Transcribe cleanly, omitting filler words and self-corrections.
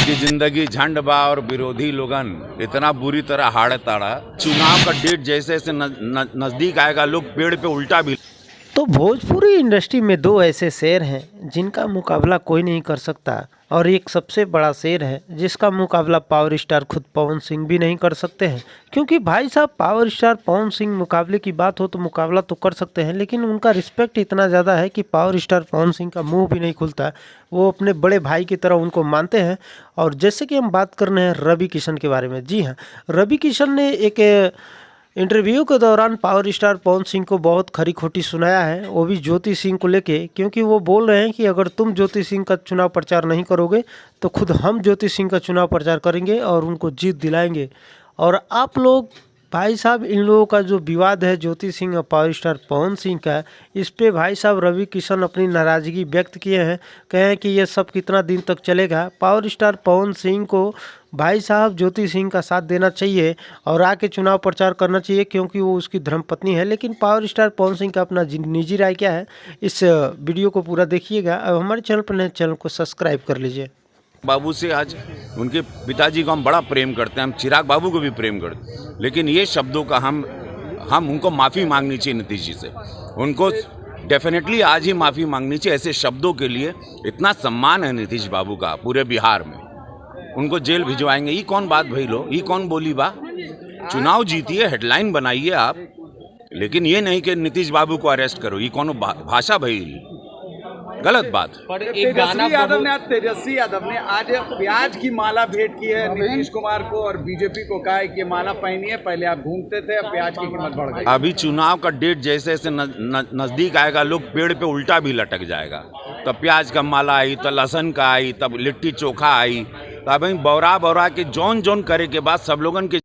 की जिंदगी झंड बा और विरोधी लोगन इतना बुरी तरह हाड़ ताड़ा। चुनाव का डेट जैसे जैसे नजदीक आएगा लोग पेड़ पे उल्टा भी। तो भोजपुरी इंडस्ट्री में दो ऐसे शेर हैं जिनका मुकाबला कोई नहीं कर सकता, और एक सबसे बड़ा शेर है जिसका मुकाबला पावर स्टार खुद पवन सिंह भी नहीं कर सकते हैं। क्योंकि भाई साहब, पावर स्टार पवन सिंह मुकाबले की बात हो तो मुकाबला तो कर सकते हैं, लेकिन उनका रिस्पेक्ट इतना ज़्यादा है कि पावर स्टार पवन सिंह का मुंह भी नहीं खुलता। वो अपने बड़े भाई की तरह उनको मानते हैं। और जैसे कि हम बात कर रहे हैं रवि किशन के बारे में, जी हाँ, रवि किशन ने एक इंटरव्यू के दौरान पावर स्टार पवन सिंह को बहुत खरी खोटी सुनाया है, वो भी ज्योति सिंह को लेके। क्योंकि वो बोल रहे हैं कि अगर तुम ज्योति सिंह का चुनाव प्रचार नहीं करोगे तो खुद हम ज्योति सिंह का चुनाव प्रचार करेंगे और उनको जीत दिलाएंगे। और आप लोग, भाई साहब, इन लोगों का जो विवाद है ज्योति सिंह और पावर स्टार पवन सिंह का, इस पे भाई साहब रवि किशन अपनी नाराज़गी व्यक्त किए हैं। कहे हैं कि ये सब कितना दिन तक चलेगा। पावर स्टार पवन सिंह को भाई साहब ज्योति सिंह का साथ देना चाहिए और आके चुनाव प्रचार करना चाहिए, क्योंकि वो उसकी धर्मपत्नी है। लेकिन पावर स्टार पवन सिंह का अपना निजी राय क्या है, इस वीडियो को पूरा देखिएगा। अब हमारे चैनल पर नए, चैनल को सब्सक्राइब कर लीजिए। बाबू से आज उनके पिताजी को हम बड़ा प्रेम करते हैं, हम चिराग बाबू को भी प्रेम करते हैं, लेकिन ये शब्दों का हम उनको माफ़ी मांगनी चाहिए नीतीश जी से। उनको डेफिनेटली आज ही माफ़ी मांगनी चाहिए। ऐसे शब्दों के लिए इतना सम्मान है नीतीश बाबू का पूरे बिहार में, उनको जेल भिजवाएंगे। ये कौन बात भई लो, ये कौन बोली बा? चुनाव जीतिए, हेडलाइन बनाइए आप, लेकिन ये नहीं कि नीतीश बाबू को अरेस्ट करो। ये कौन भाषा भई? गलत बात। पर एक गाना तेजस्वी यादव ने आज प्याज की माला भेंट की है नीतीश कुमार को और बीजेपी को, कहा है कि माला पहनिए, पहले आप घूमते थे, अब प्याज की कीमत बढ़ गई। अभी चुनाव का डेट जैसे जैसे नजदीक आएगा लोग पेड़ पे उल्टा भी लटक जाएगा। तब प्याज का माला आई, तो लहसन का आई, तब लिट्टी चोखा आई। तब बौरा के जौन करे के बाद सब लोगन के